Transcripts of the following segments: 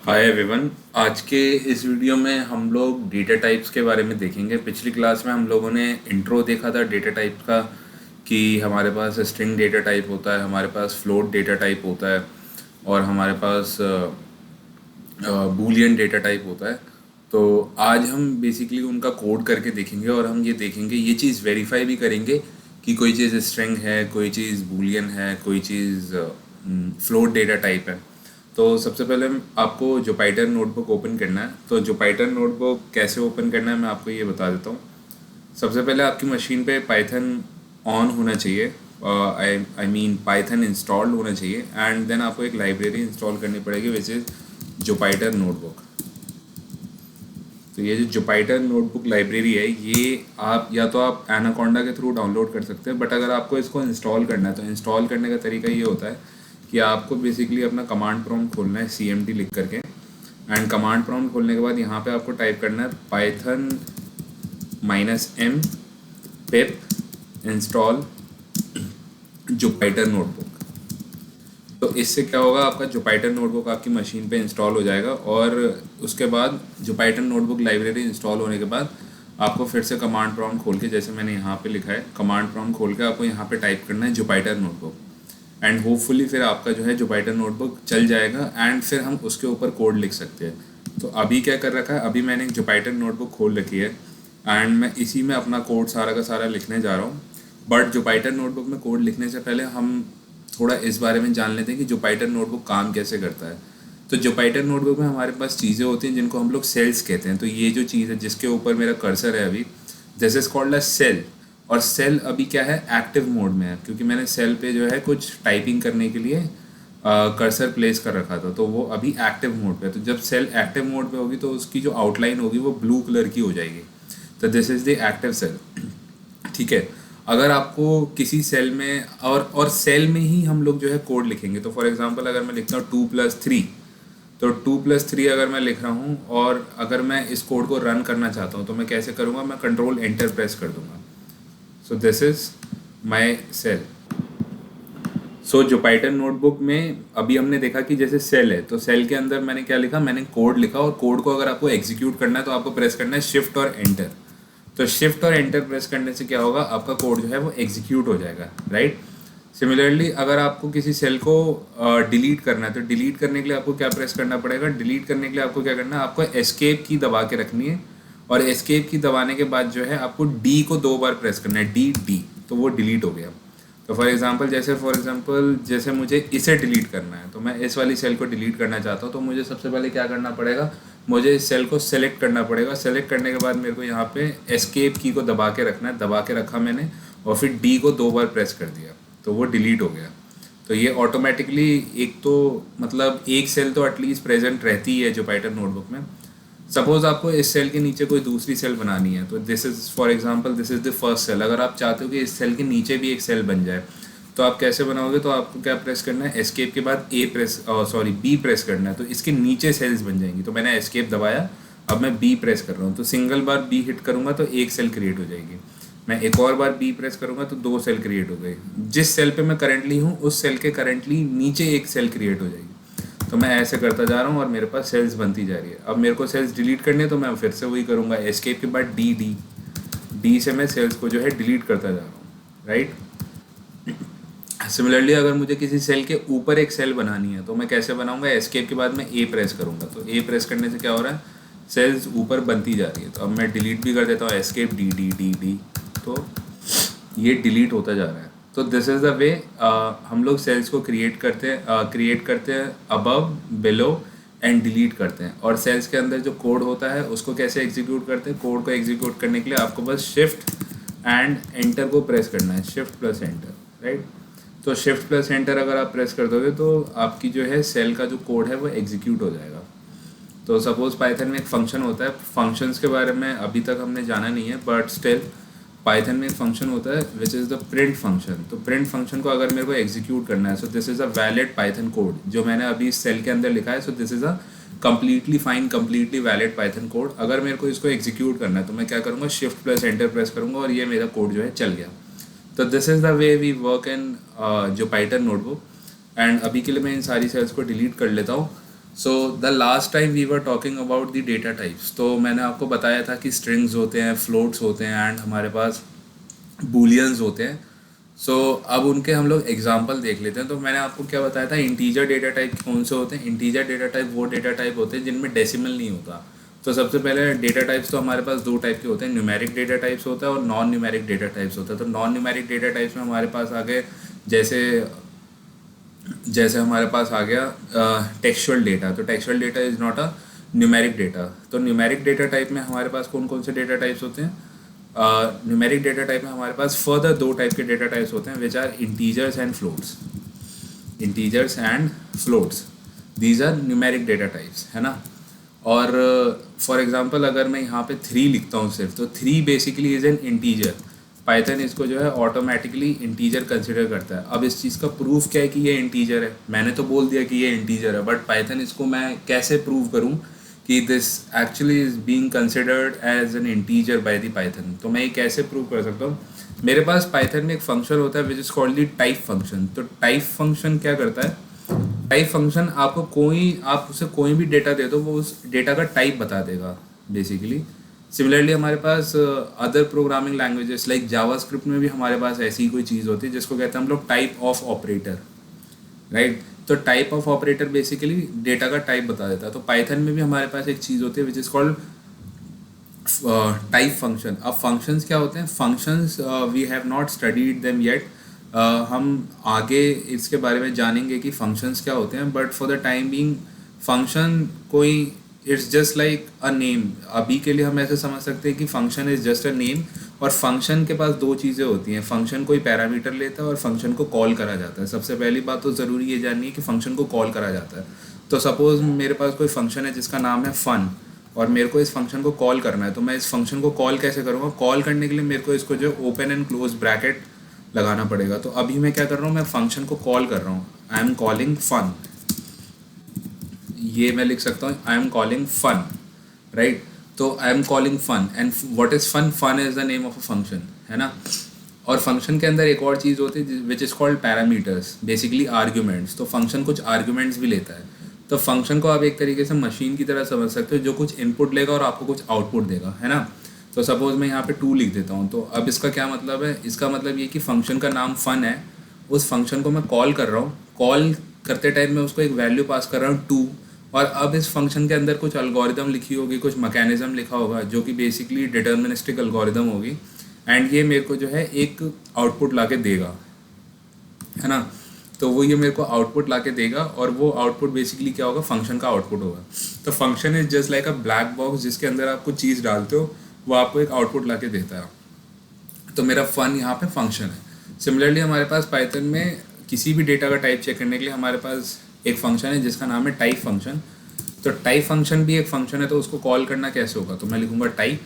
Hi everyone. आज के इस वीडियो में हम लोग डेटा टाइप्स के बारे में देखेंगे। पिछली क्लास में हम लोगों ने इंट्रो देखा था डेटा टाइप का, कि हमारे पास स्ट्रिंग डेटा टाइप होता है, हमारे पास फ्लोट डेटा टाइप होता है और हमारे पास बूलियन डेटा टाइप होता है। तो आज हम बेसिकली उनका कोड करके देखेंगे और हम ये देखेंगे, ये चीज़ वेरीफाई भी करेंगे कि कोई चीज़ स्ट्रिंग है, कोई चीज़ बूलियन है, कोई चीज़ फ्लोट डेटा टाइप है। तो सबसे पहले आपको जुपिटर नोटबुक ओपन करना है। तो जुपिटर नोटबुक कैसे ओपन करना है मैं आपको ये बता देता हूँ। सबसे पहले आपकी मशीन पे पाइथन ऑन होना चाहिए, आई मीन पाइथन इंस्टॉल्ड होना चाहिए, एंड देन आपको एक लाइब्रेरी इंस्टॉल करनी पड़ेगी विच इज़ जुपिटर नोटबुक। तो ये जो जुपिटर नोटबुक लाइब्रेरी है, ये आप या तो आप एनाकोंडा के थ्रू डाउनलोड कर सकते हैं, बट अगर आपको इसको इंस्टॉल करना है तो इंस्टॉल करने का तरीका ये होता है कि आपको बेसिकली अपना कमांड प्रॉम्प्ट खोलना है CMD लिख करके, एंड कमांड प्रॉम्प्ट खोलने के बाद यहाँ पे आपको टाइप करना है पाइथन -m पिप इंस्टॉल जुपिटर नोटबुक। तो इससे क्या होगा, आपका जुपिटर नोटबुक आपकी मशीन पे इंस्टॉल हो जाएगा और उसके बाद जुपिटर नोटबुक लाइब्रेरी इंस्टॉल होने के बाद आपको फिर से कमांड प्रॉम्प्ट खोल के, जैसे मैंने यहाँ पे लिखा है, कमांड प्रॉम्प्ट खोल के आपको यहाँ पे टाइप करना है जुपिटर नोटबुक, एंड होपफुली फिर आपका जो है जुपिटर नोटबुक चल जाएगा एंड फिर हम उसके ऊपर कोड लिख सकते हैं। तो अभी क्या कर रखा है, अभी मैंने एक जुपिटर नोटबुक खोल रखी है एंड मैं इसी में अपना कोड सारा का सारा लिखने जा रहा हूँ। बट जुपिटर नोटबुक में कोड लिखने से पहले हम थोड़ा इस बारे में जान लेते हैं कि जुपिटर नोटबुक काम कैसे करता है। तो जुपिटर नोटबुक में हमारे पास चीज़ें होती हैं जिनको हम लोग सेल्स कहते हैं। तो ये जो चीज़ है जिसके ऊपर मेरा कर्सर है अभी, this is called a cell. और सेल अभी क्या है, एक्टिव मोड में है, क्योंकि मैंने सेल पे जो है कुछ टाइपिंग करने के लिए कर्सर प्लेस कर रखा था, तो वो अभी एक्टिव मोड पे है। तो जब सेल एक्टिव मोड पे होगी तो उसकी जो आउटलाइन होगी वो ब्लू कलर की हो जाएगी। तो this is the active cell. ठीक है। अगर आपको किसी सेल में और सेल में ही हम लोग जो है कोड लिखेंगे, तो फॉर एग्जांपल अगर मैं लिखता हूँ 2+3, तो 2+3 अगर मैं लिख रहा हूँ और अगर मैं इस कोड को रन करना चाहता हूँ तो मैं कैसे करूँगा, मैं कंट्रोल एंटर प्रेस कर दूंगा। So this is my cell. So Jupyter notebook में अभी हमने देखा कि जैसे सेल है, तो सेल के अंदर मैंने क्या लिखा, मैंने कोड लिखा, और कोड को अगर आपको एग्जीक्यूट करना है तो आपको प्रेस करना है शिफ्ट और एंटर। तो शिफ्ट और एंटर प्रेस करने से क्या होगा, आपका कोड जो है वो एग्जीक्यूट हो जाएगा, राइट। सिमिलरली अगर आपको किसी सेल को डिलीट करना है तो डिलीट करने के लिए आपको क्या प्रेस करना पड़ेगा, डिलीट करने के लिए आपको क्या करना है, आपको एस्केप की दबा के रखनी है, और एस्केप की दबाने के बाद जो है आपको डी को 2 बार प्रेस करना है, डी, तो वो डिलीट हो गया। तो फॉर एग्जांपल जैसे मुझे इसे डिलीट करना है, तो मैं इस वाली सेल को डिलीट करना चाहता हूँ, तो मुझे सबसे पहले क्या करना पड़ेगा, मुझे इस सेल को सेलेक्ट करना पड़ेगा। सेलेक्ट करने के बाद मेरे को यहाँ पे एस्केप की को दबा के रखना है, दबा के रखा मैंने, और फिर डी को 2 बार प्रेस कर दिया, तो वो डिलीट हो गया। तो ये ऑटोमेटिकली, एक तो मतलब एक सेल तो एटलीस्ट प्रेजेंट रहती ही है जुपिटर नोटबुक में। सपोज आपको इस सेल के नीचे कोई दूसरी सेल बनानी है, तो this is for example this is the first cell. अगर आप चाहते हो कि इस सेल के नीचे भी एक सेल बन जाए, तो आप कैसे बनाओगे, तो आपको क्या प्रेस करना है, एस्केप के बाद बी प्रेस करना है, तो इसके नीचे सेल्स बन जाएंगी। तो मैंने एस्केप दबाया, अब मैं बी प्रेस कर रहा हूँ, तो सिंगल बार बी हिट करूँगा तो एक सेल क्रिएट हो जाएगी। मैं एक और बार बी प्रेस करूँगा तो 2 सेल क्रिएट हो गई। जिस सेल पे मैं करंटली हूँ उस सेल के करंटली नीचे एक सेल क्रिएट हो जाएगी। तो मैं ऐसे करता जा रहा हूँ और मेरे पास सेल्स बनती जा रही है। अब मेरे को सेल्स डिलीट करनी है, तो मैं फिर से वही करूँगा, एस्केप के बाद डी से मैं सेल्स को जो है डिलीट करता जा रहा हूँ, राइट। सिमिलरली अगर मुझे किसी सेल के ऊपर एक सेल बनानी है, तो मैं कैसे बनाऊंगा, एस्केप के बाद मैं ए प्रेस करूँगा, तो ए प्रेस करने से क्या हो रहा है, सेल्स ऊपर बनती जा रही है। तो अब मैं डिलीट भी कर देता हूँ, एस्केप डी, तो ये डिलीट होता जा रहा है। तो दिस इज़ द वे हम लोग सेल्स को क्रिएट करते हैं अबव, बिलो एंड डिलीट करते हैं। और सेल्स के अंदर जो कोड होता है उसको कैसे एग्जीक्यूट करते हैं, कोड को एग्जीक्यूट करने के लिए आपको बस शिफ्ट एंड एंटर को प्रेस करना है, शिफ्ट प्लस एंटर, राइट। तो शिफ्ट प्लस एंटर अगर आप प्रेस कर दोगे तो आपकी जो है सेल का जो कोड है वो एग्जीक्यूट हो जाएगा। तो सपोज पाइथन में एक फंक्शन होता है, फंक्शंस के बारे में अभी तक हमने जाना नहीं है, बट स्टिल पाइथन में एक फंक्शन होता है which is the print function. तो प्रिंट फंक्शन को अगर मेरे को एग्जीक्यूट करना है, सो this is a valid Python code जो मैंने अभी इस सेल के अंदर लिखा है। सो this is a completely fine, completely valid Python code. अगर मेरे को इसको एग्जीक्यूट करना है तो मैं क्या करूँगा, शिफ्ट प्लस एंटर प्रेस करूँगा और ये मेरा कोड जो है चल गया। तो this is the way we work in Jupyter notebook. And अभी के लिए मैं इन सारी सेल्स को डिलीट कर लेता हूँ। So the last time we were talking about the data types, तो मैंने आपको बताया था कि स्ट्रिंग्स होते हैं, फ्लोट्स होते हैं एंड हमारे पास बूलियंस होते हैं। सो अब उनके हम लोग एग्जांपल देख लेते हैं। तो मैंने आपको क्या बताया था, इंटीजर डेटा टाइप कौन से होते हैं। इंटीजर डेटा टाइप वो डेटा टाइप होते हैं जिनमें डेसिमल नहीं होता। तो सबसे पहले डेटा टाइप्स तो हमारे पास दो टाइप के होते हैं, न्यूमेरिक डेटा टाइप्स होता है और नॉन न्यूमेरिक डेटा टाइप्स होता है। तो नॉन न्यूमेरिक डेटा टाइप्स में हमारे पास आ गए, जैसे जैसे हमारे पास आ गया टेक्सचुअल डेटा। तो textual data is not a numeric data. तो न्यूमेरिक डेटा टाइप में हमारे पास कौन कौन से डेटा टाइप्स होते हैं। न्यूमेरिक डेटा टाइप में हमारे पास फर्दर दो टाइप के डेटा टाइप्स होते हैं, which are integers and floats. Integers and floats, these are numeric data types, है ना। और फॉर एग्जांपल अगर मैं यहाँ पे 3 लिखता हूँ सिर्फ, तो 3 basically is an integer. Python इसको जो है ऑटोमेटिकली इंटीजर कंसिडर करता है। अब इस चीज़ का प्रूफ क्या है कि ये इंटीजर है। मैंने तो बोल दिया कि ये इंटीजर है, बट पाइथन इसको मैं कैसे प्रूव करूँ कि this actually is being considered as an integer by the Python. तो मैं ये कैसे प्रूव कर सकता हूँ। मेरे पास पाइथन में एक फंक्शन होता है which is called the type function. तो टाइप फंक्शन क्या करता है, टाइप फंक्शन आपको आप उसे कोई भी डेटा दे दो, वो उस डेटा का टाइप बता देगा बेसिकली। सिमिलरली हमारे पास other programming languages like JavaScript में भी हमारे पास ऐसी ही कोई चीज़ होती है जिसको कहते हैं हम लोग टाइप ऑफ ऑपरेटर, राइट। तो type of operator basically data का टाइप बता देता है। तो पाइथन में भी हमारे पास एक चीज़ होती है which is called type function. अब फंक्शंस क्या होते हैं, functions we have not studied them yet. हम आगे इसके बारे में जानेंगे कि फंक्शंस क्या होते हैं, but for the time being function कोई it's just like a name. अभी के लिए हम ऐसे समझ सकते हैं कि function is just a name, और फंक्शन के पास दो चीज़ें होती हैं। फंक्शन कोई पैरामीटर लेता है और फंक्शन को कॉल करा जाता है। सबसे पहली बात तो ज़रूरी ये जाननी है कि फंक्शन को कॉल करा जाता है। तो सपोज़ मेरे पास कोई फंक्शन है जिसका नाम है फ़न, और मेरे को इस फंक्शन को कॉल करना है। तो मैं इस फंक्शन को कॉल कैसे करूँगा, कॉल करने के लिए मेरे को इसको जो ओपन एंड क्लोज ब्रैकेट लगाना पड़ेगा। तो अभी मैं क्या कर रहा हूँ, मैं फंक्शन को कॉल कर रहा हूँ, आई एम कॉलिंग फन। ये मैं लिख सकता हूँ, I am calling fun, right. तो I am calling fun and what is fun, fun is the name of a function, है ना। और फंक्शन के अंदर एक और चीज़ होती है which is called parameters, basically arguments. तो फंक्शन कुछ आर्ग्यूमेंट्स भी लेता है। तो फंक्शन को आप एक तरीके से मशीन की तरह समझ सकते हो, जो कुछ इनपुट लेगा और आपको कुछ आउटपुट देगा, है ना। तो सपोज़ मैं यहाँ पे 2 लिख देता हूँ। तो अब इसका क्या मतलब है, इसका मतलब ये कि फंक्शन का नाम फ़न है, उस फंक्शन को मैं कॉल कर रहा हूँ। कॉल करते टाइम मैं उसको एक वैल्यू पास कर रहा हूँ 2, और अब इस फंक्शन के अंदर कुछ अलगोरिदम लिखी होगी, कुछ मैकेनिज्म लिखा होगा जो कि बेसिकली डिटर्मिनिस्टिक अलगोरिदम होगी, एंड ये मेरे को जो है एक आउटपुट ला के देगा, है ना। तो वो ये मेरे को आउटपुट ला के देगा, और वो आउटपुट बेसिकली क्या होगा, फंक्शन का आउटपुट होगा। तो function is just like a black box जिसके अंदर आप कुछ चीज़ डालते हो, वो आपको एक आउटपुट ला के देता है। तो मेरा फन यहाँ पे फंक्शन है। सिमिलरली हमारे पास पाइथन में किसी भी डेटा का टाइप चेक करने के लिए हमारे पास एक फंक्शन है जिसका नाम है टाइप फंक्शन। तो टाइप फंक्शन भी एक फंक्शन है, तो उसको कॉल करना कैसे होगा, तो मैं लिखूंगा टाइप।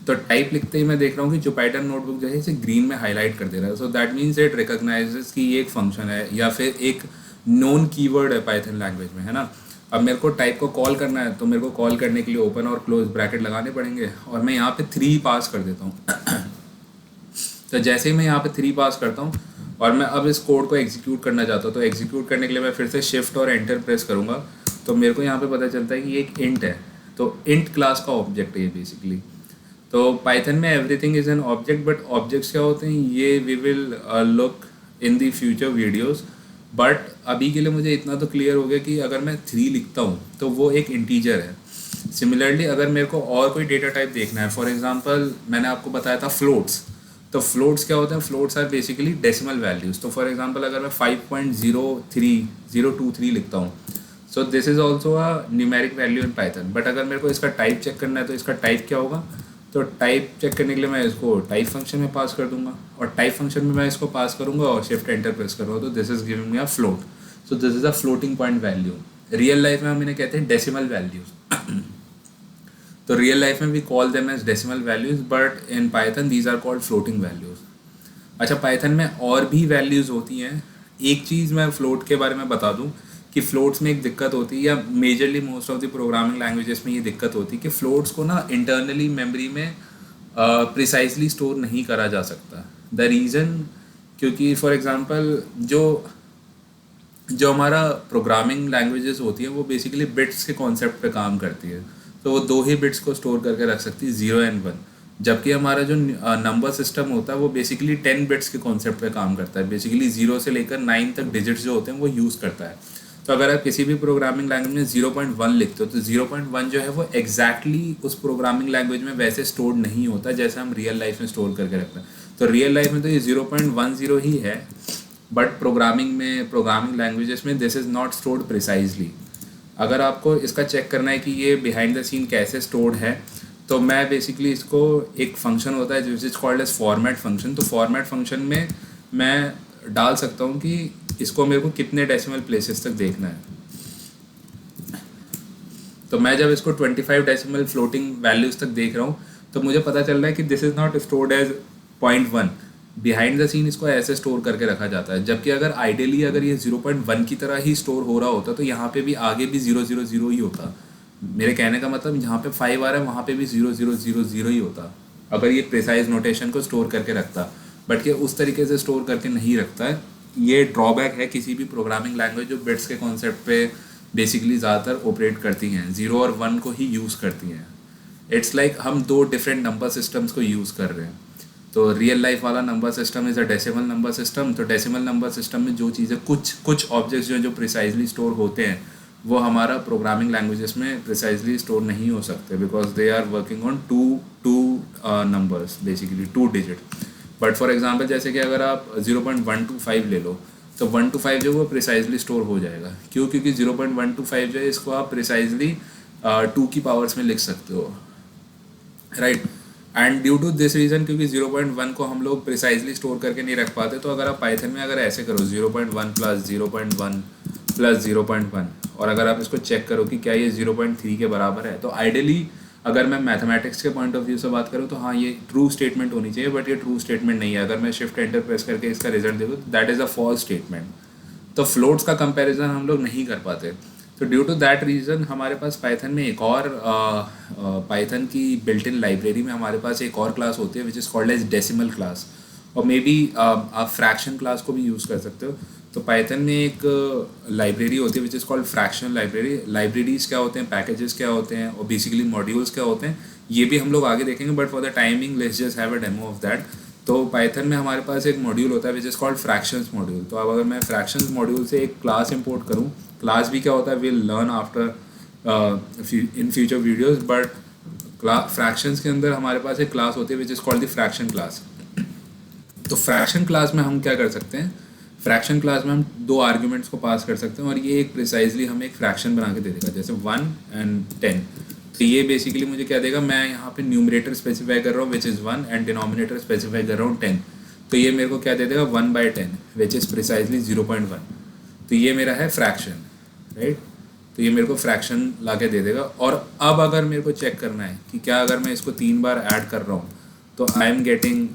तो टाइप लिखते ही मैं देख रहा हूँ कि जो पाइथन नोटबुक जो है इसे ग्रीन में हाईलाइट कर दे रहा है। So that means it recognises कि ये एक फंक्शन है या फिर एक नोन कीवर्ड है पाइथन लैंग्वेज में, है ना। अब मेरे को टाइप को कॉल करना है, तो मेरे को कॉल करने के लिए ओपन और क्लोज ब्रैकेट लगाने पड़ेंगे, और मैं यहाँ पे 3 पास कर देता हूँ। तो जैसे ही मैं यहाँ पे 3 पास करता हूँ और मैं अब इस कोड को एग्जीक्यूट करना चाहता हूँ, तो एग्जीक्यूट करने के लिए मैं फिर से शिफ्ट और एंटर प्रेस करूँगा। तो मेरे को यहाँ पे पता चलता है कि ये एक इंट है। तो इंट क्लास का ऑब्जेक्ट है ये बेसिकली। तो पाइथन में everything is an object, but objects क्या होते हैं ये we will look in the future videos. But अभी के लिए मुझे इतना तो क्लियर हो गया कि अगर मैं 3 लिखता हूँ तो वो एक इंटीजर है। सिमिलरली अगर मेरे को और कोई डेटा टाइप देखना है, फॉर एग्जांपल मैंने आपको बताया था फ्लोट्स। तो फ्लोट्स क्या होते हैं, floats are basically decimal values. So for example अगर मैं 5.03023 लिखता हूँ, so this is also a numeric value in Python. But अगर मेरे को इसका टाइप चेक करना है तो इसका टाइप क्या होगा, तो टाइप चेक करने के लिए मैं इसको टाइप फंक्शन में पास कर दूंगा, और टाइप फंक्शन में मैं इसको पास करूंगा और शिफ्ट एंटर प्रेस करूँगा। तो this is giving me a float. So this is a floating point value. Real life में हम इन्हें कहते हैं डेसिमल वैल्यूज। तो रियल लाइफ में we call them as decimal values, but in Python these are called floating values. अच्छा, Python में और भी वैल्यूज़ होती हैं। एक चीज़ मैं फ्लोट के बारे में बता दूं कि फ्लोट्स में एक दिक्कत होती है, या majorly most of the programming languages में ये दिक्कत होती है कि फ्लोट्स को ना इंटरनली मेमोरी में प्रिसाइजली स्टोर नहीं करा जा सकता। द रीज़न, क्योंकि फॉर एग्जांपल जो जो हमारा प्रोग्रामिंग लैंग्वेजेस होती हैं वो बेसिकली बिट्स के कॉन्सेप्ट पे काम करती है। तो वो दो ही बिट्स को स्टोर करके रख सकती है, 0 और 1। जबकि हमारा जो नंबर सिस्टम होता है वो बेसिकली 10 बिट्स के कॉन्सेप्ट पे काम करता है। बेसिकली 0 से लेकर 9 तक डिजिट्स जो होते हैं वो यूज़ करता है। तो अगर आप किसी भी प्रोग्रामिंग लैंग्वेज में 0.1 लिखते हो तो 0.1 जो है वो एग्जैक्टली उस प्रोग्रामिंग लैंग्वेज में वैसे स्टोर नहीं होता जैसे हम रियल लाइफ में स्टोर करके रखते हैं। तो रियल लाइफ में तो ये 0.10 ही है, बट प्रोग्रामिंग लैंग्वेजेस में this is not stored precisely. अगर आपको इसका चेक करना है कि ये बिहाइंड द सीन कैसे स्टोर्ड है, तो मैं बेसिकली इसको, एक फंक्शन होता है which is called as format function. तो फॉर्मेट फंक्शन में मैं डाल सकता हूँ कि इसको मेरे को कितने डेसिमल प्लेसेस तक देखना है। तो मैं जब इसको 25 डेसिमल फ्लोटिंग वैल्यूज़ तक देख रहा हूँ तो मुझे पता चल रहा है कि this is not stored as 0.1। Behind the scene इसको ऐसे स्टोर करके रखा जाता है। जबकि अगर आइडियली अगर ये 0.1 की तरह ही स्टोर हो रहा होता तो यहाँ पे भी आगे भी 000 ही होता। मेरे कहने का मतलब यहाँ पे 5 आ रहा है, वहाँ पे भी 0000 ही होता अगर ये प्रिसाइज नोटेशन को स्टोर करके रखता। बट ये उस तरीके से स्टोर करके नहीं रखता है। ये ड्रॉबैक है किसी भी प्रोग्रामिंग लैंग्वेज जो बिट्स के कॉन्सेप्ट पे बेसिकली ज़्यादातर ऑपरेट करती हैं, 0 और 1 को ही यूज़ करती हैं। इट्स लाइक हम दो डिफरेंट नंबर सिस्टम्स को यूज़ कर रहे हैं। तो रियल लाइफ वाला number system is a decimal number system. तो डेसिमल नंबर सिस्टम में जो चीज़ें, कुछ ऑब्जेक्ट्स जो प्रिसाइजली स्टोर होते हैं वो हमारा प्रोग्रामिंग लैंग्वेजेस में प्रिसाइजली स्टोर नहीं हो सकते, because they are working on two two numbers, basically 2 digit. But for example जैसे कि अगर आप 0.125 ले लो तो 1 to 5 जो वो प्रिसाइजली स्टोर हो जाएगा। क्यों? क्योंकि 0.125 जो है इसको आप प्रिसाइजली 2 की पावर्स में लिख सकते हो, right. And due to this reason, क्योंकि 0.1 को हम लोग प्रिसाइजली स्टोर करके नहीं रख पाते, तो अगर आप पाइथन में अगर ऐसे करो 0.1 प्लस 0.1 प्लस 0.1 और अगर आप इसको चेक करो कि क्या ये 0.3 के बराबर है, तो आइडियली अगर मैं मैथमेटिक्स के पॉइंट ऑफ व्यू से बात करूँ तो हाँ ये ट्रू स्टेटमेंट होनी चाहिए, बट ये ट्रू स्टेटमेंट नहीं है। अगर मैं शिफ्ट एंटर प्रेस करके इसका रिजल्ट देखूँ that is a false statement. तो फ्लोट्स का कंपैरिजन हम लोग नहीं कर पाते। तो ड्यू टू दैट रीज़न हमारे पास पाइथन में एक और पाइथन की बिल्ट इन लाइब्रेरी में हमारे पास एक और क्लास होती है which is called as decimal class. और मे बी आप फ्रैक्शन क्लास को भी यूज़ कर सकते हो। तो पाइथन में एक लाइब्रेरी होती है which is called fraction library. Libraries क्या होते हैं, पैकेजेस क्या होते हैं और बेसिकली मॉड्यूल्स क्या होते हैं, ये भी हम लोग आगे देखेंगे, but for the timing let's just have a demo of that. तो पाइथन में हमारे पास एक मॉड्यूल होता है which is called fractions module. तो अब अगर मैं फ्रैक्शंस मॉड्यूल से एक क्लास इंपोर्ट करूँ, क्लास भी क्या होता है will learn after in future videos, but fractions के अंदर हमारे पास एक क्लास होती है which is called the fraction class. तो फ्रैक्शन क्लास में हम क्या कर सकते हैं, फ्रैक्शन क्लास में हम दो आर्ग्यूमेंट्स को पास कर सकते हैं और ये एक प्रिसाइजली हमें एक फ्रैक्शन बना के दे देगा, जैसे 1 and 10। तो ये बेसिकली मुझे क्या देगा, मैं यहाँ पे न्यूमरेटर स्पेसिफाई कर रहा हूँ which is 1 and denominator specify कर रहा हूँ 10। तो ये मेरे को क्या दे देगा 1/10 विच इज़ प्रिसाइजली 0.1। तो ये मेरा है फ्रैक्शन, राइट। तो ये मेरे को फ्रैक्शन ला के दे देगा। और अब अगर मेरे को चेक करना है कि क्या अगर मैं इसको 3 बार ऐड कर रहा हूँ तो आई एम गेटिंग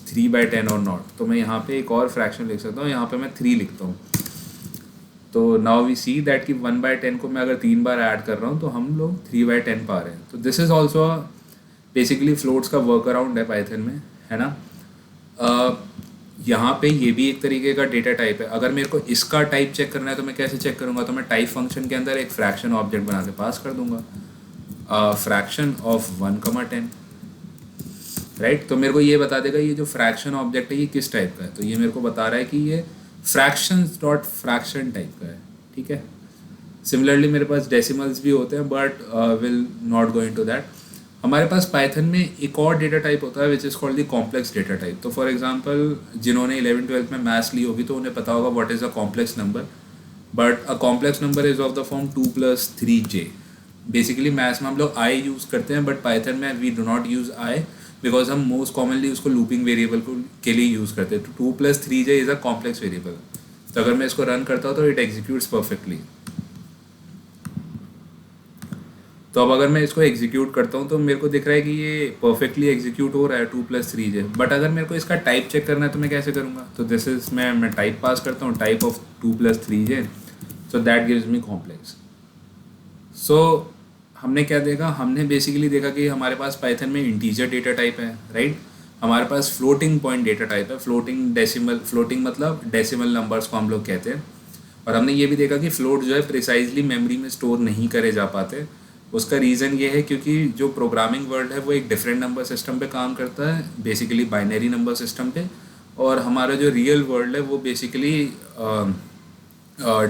3/10 और नॉट, तो मैं यहाँ पे एक और फ्रैक्शन लिख सकता हूँ, यहाँ पे मैं 3 लिखता हूँ। तो नाउ वी सी दैट कि 1/10 को मैं अगर 3 बार ऐड कर रहा हूँ तो हम लोग 3/10 पा रहे हैं। तो this is also basically floats का वर्क अराउंड है पाइथन में, है ना। यहाँ पे ये भी एक तरीके का डेटा टाइप है। अगर मेरे को इसका टाइप चेक करना है तो मैं कैसे चेक करूँगा, तो मैं टाइप फंक्शन के अंदर एक फ्रैक्शन ऑब्जेक्ट बना के पास कर दूंगा, फ्रैक्शन ऑफ 1,10, राइट। तो मेरे को ये बता देगा ये जो फ्रैक्शन ऑब्जेक्ट है ये किस टाइप का है। तो ये मेरे को बता रहा है कि ये फ्रैक्शंस डॉट फ्रैक्शन टाइप का है, ठीक है। सिमिलरली मेरे पास डेसिमल्स भी होते हैं, but will not go into that. हमारे पास पाइथन में एक और डेटा टाइप होता है which is called the complex data type. तो फॉर एग्जांपल जिन्होंने 11th-12th में मैथ्स ली होगी तो उन्हें पता होगा what is a complex number, but a complex number is of the form 2 + 3j। Basically maths में हम लोग आई यूज़ करते हैं, बट पाइथन में we do not use I because हम मोस्ट कॉमनली उसको लूपिंग वेरिएबल को के लिए यूज़ करते हैं। तो 2 + 3j is a complex variable. तो अगर मैं इसको रन करता हूँ तो इट एग्जीक्यूट्स परफेक्टली। तो अब अगर मैं इसको एग्जीक्यूट करता हूँ तो मेरे को दिख रहा है कि ये परफेक्टली एग्जीक्यूट हो रहा है 2 + 3j। बट अगर मेरे को इसका टाइप चेक करना है तो मैं कैसे करूँगा, तो दिस इज मैं टाइप पास करता हूँ, type of 2 + 3j, so that gives me complex. So हमने क्या देखा, हमने बेसिकली देखा कि हमारे पास पाइथन में इंटीजर डेटा टाइप है, राइट। हमारे पास फ्लोटिंग पॉइंट डेटा टाइप है, फ्लोटिंग मतलब डेसिमल नंबर्स को हम लोग कहते हैं। और हमने ये भी देखा कि फ्लोट जो है प्रिसाइजली मेमोरी में स्टोर नहीं करे जा पाते। उसका रीज़न ये है क्योंकि जो प्रोग्रामिंग वर्ल्ड है वो एक डिफरेंट नंबर सिस्टम पे काम करता है, बेसिकली बाइनरी नंबर सिस्टम पे। और हमारा जो रियल वर्ल्ड है वो basically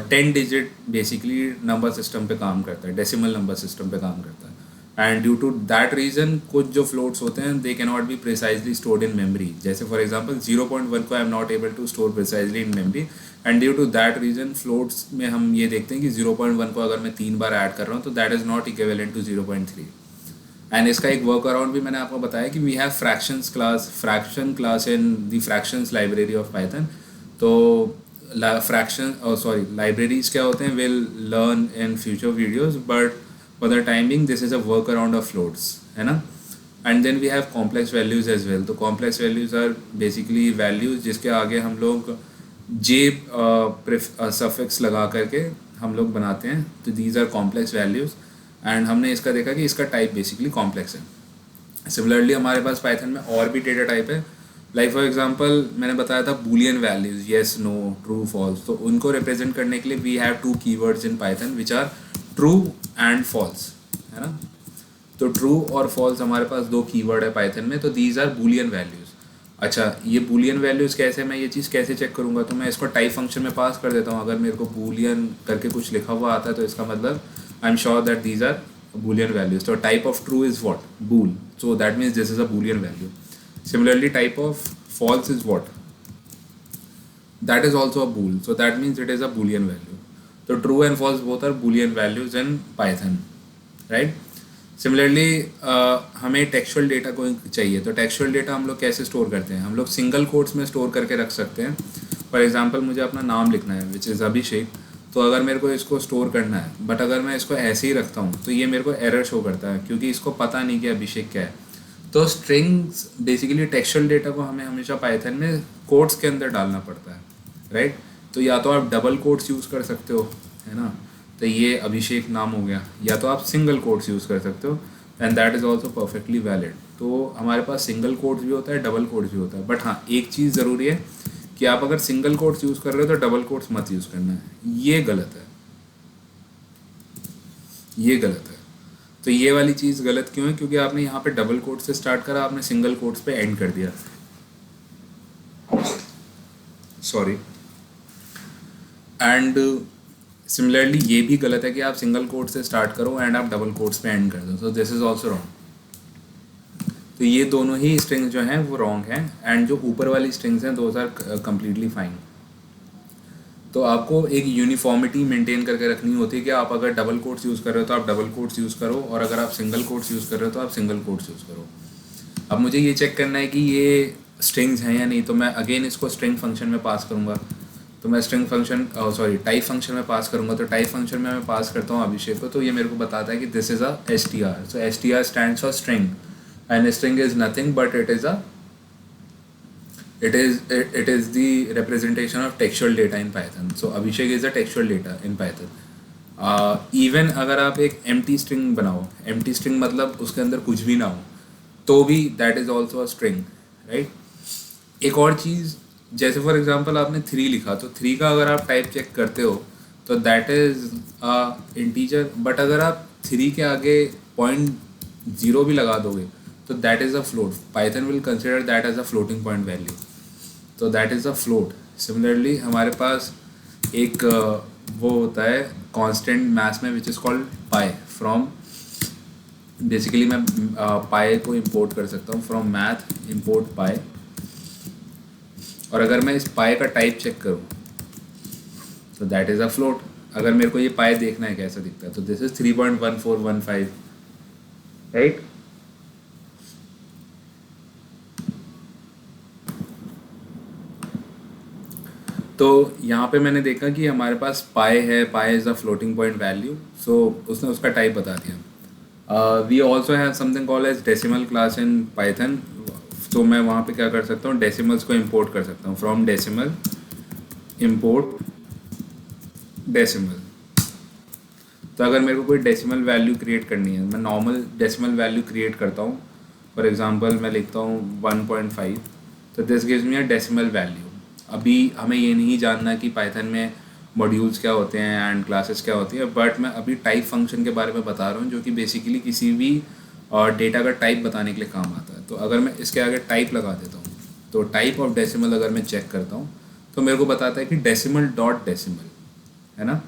10 digit basically number system पे काम करता है, डेसिमल नंबर सिस्टम पे काम करता है। And due to that reason कुछ जो फ्लोट्स होते हैं they can not be precisely stored in memory. जैसे फॉर एग्जांपल 0.1 को I am not able to store precisely in memory, and due to that reason floats में हम ये देखते हैं कि 0.1 को अगर मैं 3 बार ऐड कर रहा हूँ तो that is not equivalent to 0.3। And इसका एक वर्क अराउंड भी मैंने आपको बताया कि we have fraction class in the fractions library of Python. तो लाइब्रेरीज क्या होते हैं will learn in future videos, but for the time being this is a work around of floats, है ना। And then we have complex values as well. तो complex values are basically values जिसके आगे हम लोग जे सफिक्स लगा करके हम लोग बनाते हैं। तो दीज आर कॉम्प्लेक्स वैल्यूज, एंड हमने इसका देखा कि इसका टाइप बेसिकली कॉम्प्लेक्स है। सिमिलरली हमारे पास पाइथन में और भी डेटा टाइप है। लाइक फॉर एग्जांपल मैंने बताया था boolean values, yes no true false. तो उनको रिप्रेजेंट करने के लिए we have 2 keywords in Python which are true and false, है ना। तो ट्रू और फॉल्स हमारे पास 2 कीवर्ड है पाइथन में। तो दीज आर बूलियन वैल्यूज। अच्छा, ये बूलियन वैल्यूज़ कैसे, मैं ये चीज़ कैसे चेक करूँगा? तो मैं इसको टाइप फंक्शन में पास कर देता हूँ। अगर मेरे को बूलियन करके कुछ लिखा हुआ आता है तो इसका मतलब I am sure that these are boolean values. So type of true is what? Bool. So that means this is a boolean value. Similarly, type of false is what? That is also a bool. So that means it is a boolean value. So true and false both are boolean values in Python, right? Similarly, हमें textual data को चाहिए। तो textual data हम लोग कैसे store करते हैं? हम लोग सिंगल कोट्स में स्टोर करके रख सकते हैं। फॉर एग्जांपल मुझे अपना नाम लिखना है विच इज़ अभिषेक। तो अगर मेरे को इसको स्टोर करना है, बट अगर मैं इसको ऐसे ही रखता हूँ तो ये मेरे को एरर शो करता है क्योंकि इसको पता नहीं कि अभिषेक क्या है। तो स्ट्रिंग्स बेसिकली टेक्सचुअल डेटा को हमें हमेशा पाइथन में कोट्स के अंदर डालना पड़ता है, राइट। तो या तो आप डबल कोट्स यूज़ कर सकते हो, है ना। तो ये अभिषेक नाम हो गया, या तो आप सिंगल कोट्स यूज़ कर सकते हो, and that is also perfectly valid. तो हमारे पास सिंगल कोट्स भी होता है, डबल कोट्स भी होता है। बट हाँ, एक चीज़ ज़रूरी है कि आप अगर सिंगल कोट्स यूज़ कर रहे हो तो डबल कोट्स मत यूज़ करना है। ये गलत है, ये गलत है। तो ये वाली चीज़ गलत क्यों है? क्योंकि आपने यहाँ पे डबल कोट्स से स्टार्ट करा, आपने सिंगल कोट्स पे एंड कर दिया, सॉरी। एंड सिमिलरली ये भी गलत है कि आप सिंगल कोट से स्टार्ट करो एंड आप डबल कोट्स पे एंड कर दो। सो दिस इज़ ऑल्सो रॉन्ग। तो ये दोनों ही स्ट्रिंग्स जो हैं वो रॉन्ग हैं, एंड जो ऊपर वाली स्ट्रिंग्स हैं दोज आर कम्प्लीटली फाइन। तो आपको एक यूनिफॉर्मिटी मेंटेन करके रखनी होती है कि आप अगर डबल कोट्स यूज़ कर रहे हो तो आप डबल कोट्स यूज़ करो, और अगर आप सिंगल कोट्स यूज़ कर रहे हो तो आप सिंगल कोट्स यूज़ करो। अब मुझे ये चेक करना है कि ये स्ट्रिंग्स हैं या नहीं, तो मैं अगेन इसको स्ट्रिंग फंक्शन में पास करूँगा। तो मैं स्ट्रिंग फंक्शन टाइप फंक्शन में पास करूँगा। तो टाइप फंक्शन में मैं पास करता हूँ अभिषेक को, तो ये मेरे को बताता है कि this is a str। So str stands for string, and string is nothing but it is the representation of textual data in Python. So Abhishek is a textual data in Python. Even अगर आप एक empty string बनाओ, empty string मतलब उसके अंदर कुछ भी ना हो, तो भी that is also a string, right? एक और चीज़, जैसे फॉर एग्जांपल आपने 3 लिखा, तो 3 का अगर आप टाइप चेक करते हो तो that is इंटीजर, बट अगर आप 3 के आगे 0.0 भी लगा दोगे तो that is a float. Python will consider that as a floating point value. तो that is a float. Similarly हमारे पास एक वो होता है कांस्टेंट मैथ्स में विच is called pi. From basically मैं पाई को इंपोर्ट कर सकता हूँ, फ्रॉम मैथ इंपोर्ट पाई। और अगर मैं इस पाई का टाइप चेक करूँ तो दैट इज़ अ फ्लोट। अगर मेरे को ये पाई देखना है कैसा दिखता है, तो दिस इज़ 3.1415, राइट। तो यहाँ पे मैंने देखा कि हमारे पास पाई है, pi is a floating point value. So उसने उसका टाइप बता दिया। We also have something called as decimal class in Python. तो मैं वहाँ पे क्या कर सकता हूँ, डेसिमल्स को इंपोर्ट कर सकता हूँ। From decimal import decimal. तो अगर मेरे को कोई डेसिमल वैल्यू क्रिएट करनी है, मैं नॉर्मल डेसिमल वैल्यू क्रिएट करता हूँ। फॉर एग्जांपल मैं लिखता हूँ 1.5, तो this gives me a decimal value. अभी हमें ये नहीं जानना कि पाइथन में मॉड्यूल्स क्या होते हैं एंड क्लासेस क्या होती है, बट मैं अभी टाइप फंक्शन के बारे में बता रहा हूँ जो कि बेसिकली किसी भी डेटा का टाइप बताने के लिए काम आता है। तो अगर मैं इसके आगे टाइप लगा देता हूँ तो टाइप ऑफ डेसिमल अगर मैं चेक करता हूँ तो मेरे को बताता है कि डेसिमल डॉट डेसिमल, है ना।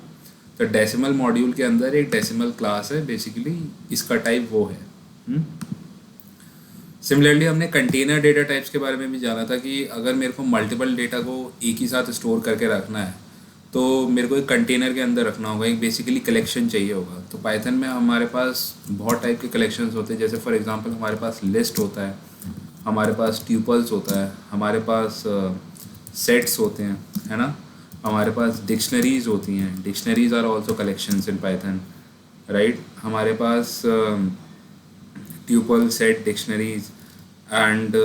तो डेसिमल मॉड्यूल के अंदर एक डेसिमल क्लास है, बेसिकली इसका टाइप वो है। सिमिलरली हमने कंटेनर डेटा टाइप्स के बारे में भी जाना था कि अगर मेरे को मल्टीपल डेटा को एक ही साथ स्टोर करके रखना है तो मेरे को एक कंटेनर के अंदर रखना होगा, एक बेसिकली कलेक्शन चाहिए होगा। तो पाइथन में हमारे पास बहुत टाइप के कलेक्शंस होते हैं, जैसे फॉर एग्जांपल हमारे पास लिस्ट होता है, हमारे पास ट्यूपल्स होता है, हमारे पास सेट्स होते हैं, है ना। हमारे पास डिक्शनरीज होती हैं, dictionaries are also collections in Python, right. हमारे पास tuple, set, dictionaries and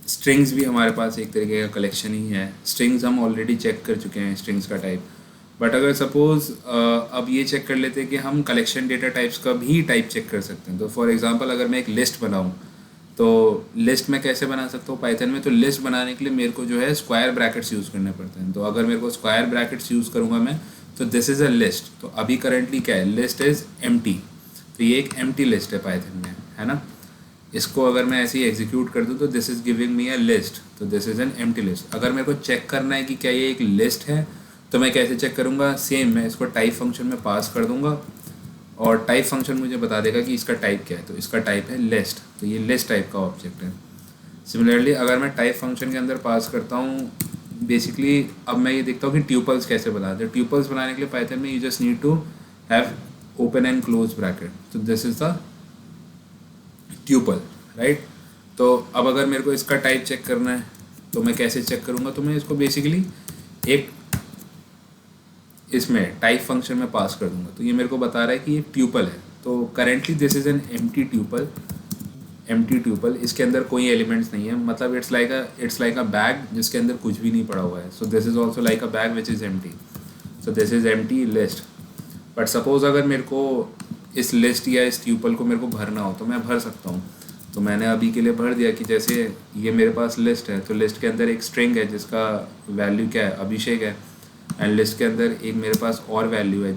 strings भी हमारे पास एक तरीके का कलेक्शन ही है। स्ट्रिंग्स हम ऑलरेडी चेक कर चुके हैं, स्ट्रिंग्स का टाइप। बट अगर सपोज़ अब ये चेक कर लेते हैं कि हम कलेक्शन डेटा टाइप्स का भी टाइप चेक कर सकते हैं। तो फॉर एग्जांपल अगर मैं एक लिस्ट बनाऊँ तो लिस्ट में कैसे बना सकता हूँ पाइथन में, तो लिस्ट बनाने के लिए मेरे को जो है स्क्वायर ब्रैकेट्स यूज़ करने पड़ते हैं। तो अगर मेरे को स्क्वायर ब्रैकेट्स यूज़ करूँगा मैं, तो दिस इज़ अ लिस्ट। तो अभी करंटली क्या है, लिस्ट इज़ एम्प्टी, तो ये एक एम्प्टी लिस्ट है पाइथन में, है ना। इसको अगर मैं ऐसे ही एग्जीक्यूट कर दूँ तो this is giving me a list, तो this is an empty list. अगर मेरे को चेक करना है कि क्या ये एक लिस्ट है तो मैं कैसे चेक करूँगा, सेम मैं इसको टाइप फंक्शन में पास कर दूँगा और टाइप फंक्शन मुझे बता देगा कि इसका टाइप क्या है। तो इसका टाइप है लिस्ट, तो ये लिस्ट टाइप का ऑब्जेक्ट है। सिमिलरली अगर मैं टाइप फंक्शन के अंदर पास करता हूँ, बेसिकली अब मैं ये देखता हूँ कि ट्यूपल्स कैसे बनाते हैं। ट्यूपल्स बनाने के लिए पाइथन में you just need to have open and close bracket, तो this is the tuple, right. तो अब अगर मेरे को इसका टाइप चेक करना है तो मैं कैसे चेक करूँगा, तो मैं इसको बेसिकली एक इसमें टाइप फंक्शन में पास कर दूंगा। तो ये मेरे को बता रहा है कि ये ट्यूपल है। तो currently this is an empty tuple, empty tuple, इसके अंदर कोई एलिमेंट्स नहीं है, मतलब इट्स लाइक अ बैग जिसके अंदर कुछ भी नहीं पड़ा हुआ है। सो this is also like a bag which is empty, so this is empty list. But suppose अगर मेरे को इस लिस्ट या इस ट्यूपल को मेरे को भरना हो तो मैं भर सकता हूँ। तो मैंने अभी के लिए भर दिया कि जैसे ये मेरे पास लिस्ट है, तो लिस्ट के अंदर एक स्ट्रिंग है जिसका वैल्यू क्या है, अभिषेक है, एंड लिस्ट के अंदर एक मेरे पास और वैल्यू है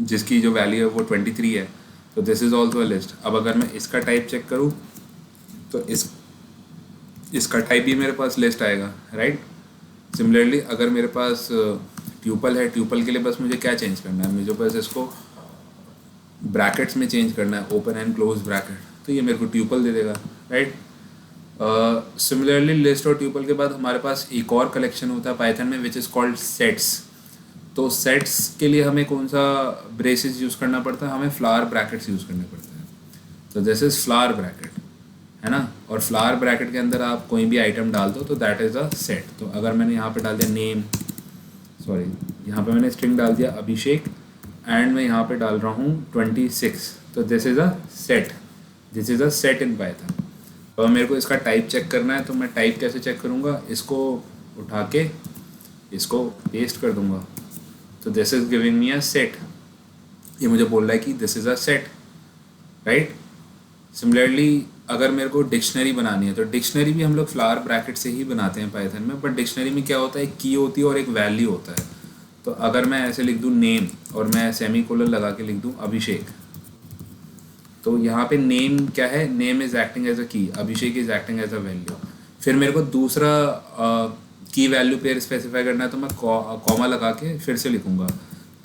जिसकी जो वैल्यू है वो 23 है। तो this is also a list. अब अगर मैं इसका टाइप चेक करूँ तो इसका टाइप भी मेरे पास लिस्ट आएगा, राइट। सिमिलरली अगर मेरे पास ट्यूपल है, ट्यूपल के लिए बस मुझे क्या चेंज करना है, मुझे बस इसको ब्रैकेट्स में चेंज करना है, ओपन एंड क्लोज ब्रैकेट, तो ये मेरे को ट्यूपल दे देगा, राइट। सिमिलरली लिस्ट और ट्यूपल के बाद हमारे पास एक और कलेक्शन होता है पाइथन में विच इज़ कॉल्ड सेट्स। तो सेट्स के लिए हमें कौन सा ब्रेसेस यूज़ करना पड़ता है, हमें फ्लावर ब्रैकेट्स यूज़ करने पड़ते हैं। तो दिस इज़ फ्लावर ब्रैकेट, है ना। और फ्लावर ब्रैकेट के अंदर आप कोई भी आइटम डाल दो तो दैट इज़ अ सेट। तो अगर मैंने यहाँ पे डाल दिया नेम, सॉरी यहाँ पे मैंने स्ट्रिंग डाल दिया अभिषेक एंड मैं यहाँ पे डाल रहा हूँ 26, तो this is a set, this is a set in Python. और मेरे को इसका टाइप चेक करना है तो मैं टाइप कैसे चेक करूँगा, इसको उठा के इसको पेस्ट कर दूँगा, तो this is giving me a set. ये मुझे बोल रहा है कि this is a set, right. Similarly अगर मेरे को डिक्शनरी बनानी है तो डिक्शनरी भी हम लोग फ्लावर ब्रैकेट से ही बनाते हैं पाइथन में। बट डिक्शनरी में क्या होता है, एक की होती है और एक वैल्यू होता है। तो अगर मैं ऐसे लिख दूँ नेम और मैं सेमी कोलन लगा के लिख दूँ अभिषेक, तो यहाँ पे नेम क्या है, name is acting as a key, Abhishek is acting as a value. फिर मेरे को दूसरा की वैल्यू पेयर स्पेसिफाई करना है तो मैं कॉमा लगा के फिर से लिखूँगा।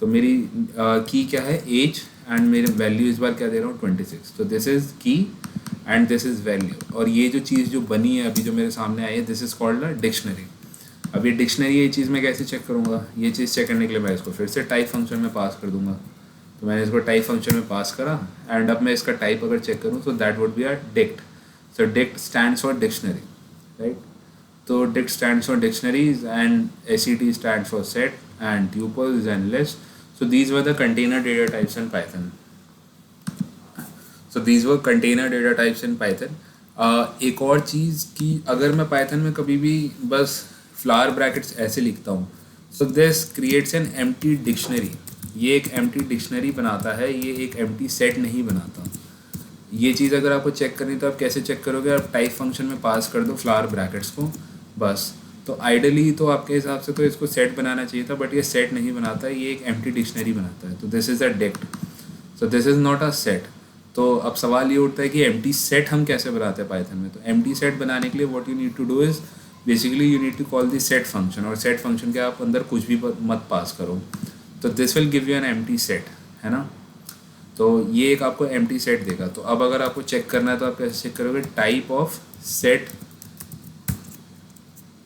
तो मेरी की क्या है, एज, एंड मेरे वैल्यू इस बार क्या दे रहा हूँ 26। तो दिस इज़ की एंड दिस इज़ वैल्यू। और ये जो चीज़ जो बनी है अभी जो मेरे सामने आई है, this is called a dictionary. अब ये डिक्शनरी ये चीज़ मैं कैसे चेक करूँगा, ये चीज़ चेक करने के लिए मैं इसको फिर से टाइप फंक्शन में पास कर दूँगा। तो मैंने इसको टाइप फंक्शन में पास करा एंड अब मैं इसका टाइप अगर चेक करूँ तो that would be a dict. So dict stands for dictionary, right. तो dict stands for dictionaries and SET stands for set and tuples and list. So these were the container data types in Python. So these were container data types in Python. एक और चीज़ कि अगर मैं Python में कभी भी बस flower brackets ऐसे लिखता हूँ, so this creates an empty dictionary. ये एक एम्प्टी डिक्शनरी बनाता है, ये एक एम्प्टी सेट नहीं बनाता। ये चीज़ अगर आपको चेक करनी तो आप कैसे चेक करोगे, आप टाइप फंक्शन में पास कर दो फ्लावर ब्रैकेट्स को बस। तो आइडली तो आपके हिसाब से तो इसको सेट बनाना चाहिए था, बट ये सेट नहीं बनाता, ये एक एम्प्टी डिक्शनरी बनाता है। तो this is a dict, so this is not a set. तो अब सवाल ये उठता है कि एम्प्टी सेट हम कैसे बनाते हैं पाइथन में। तो एम्प्टी सेट बनाने के लिए what you need to do is basically you need to call the set function, और सेट फंक्शन के आप अंदर कुछ भी मत पास करो, तो this will give you an empty set, है ना। तो ये एक आपको एम्प्टी सेट देगा। तो अब अगर आपको चेक करना है तो आप कैसे चेक करोगे, टाइप ऑफ सेट,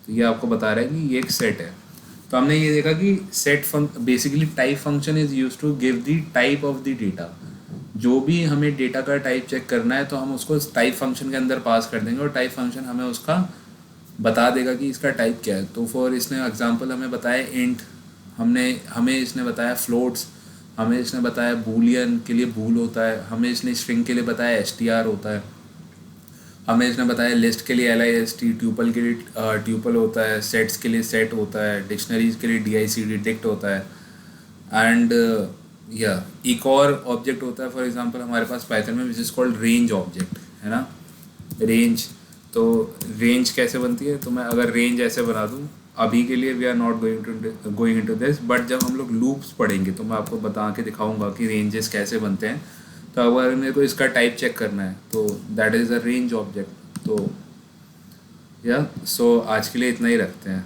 तो ये आपको बता रहा है कि ये एक सेट है। तो हमने ये देखा कि set basically type function is use to give the type of the data. जो भी हमें डेटा का टाइप चेक करना है तो हम उसको टाइप फंक्शन के अंदर पास कर देंगे, और टाइप फंक्शन हमें उसका बता देगा कि इसका टाइप क्या है। तो फॉर इसने एग्जांपल हमें बताया इंट, हमें इसने बताया फ्लोट्स, हमें इसने बताया बूलियन के लिए बूल होता है, हमें इसने स्ट्रिंग के लिए बताया str होता है, हमें इसने बताया लिस्ट के लिए list, ट्यूपल के लिए ट्यूपल होता है, सेट्स के लिए सेट होता है, डिक्शनरीज के लिए dicd डिक्ट होता है। एंड या एक और ऑब्जेक्ट होता है फॉर एग्जांपल हमारे पास पाइथन में विच इज़ कॉल्ड रेंज ऑब्जेक्ट, है ना, रेंज। तो रेंज कैसे बनती है, तो मैं अगर रेंज ऐसे बना दूँ, अभी के लिए we are not going into this, but जब हम लोग लूप्स पढ़ेंगे तो मैं आपको बता के दिखाऊंगा कि रेंजेस कैसे बनते हैं। तो अगर मेरे को इसका टाइप चेक करना है तो that is a range object. तो या सो आज के लिए इतना ही रखते हैं।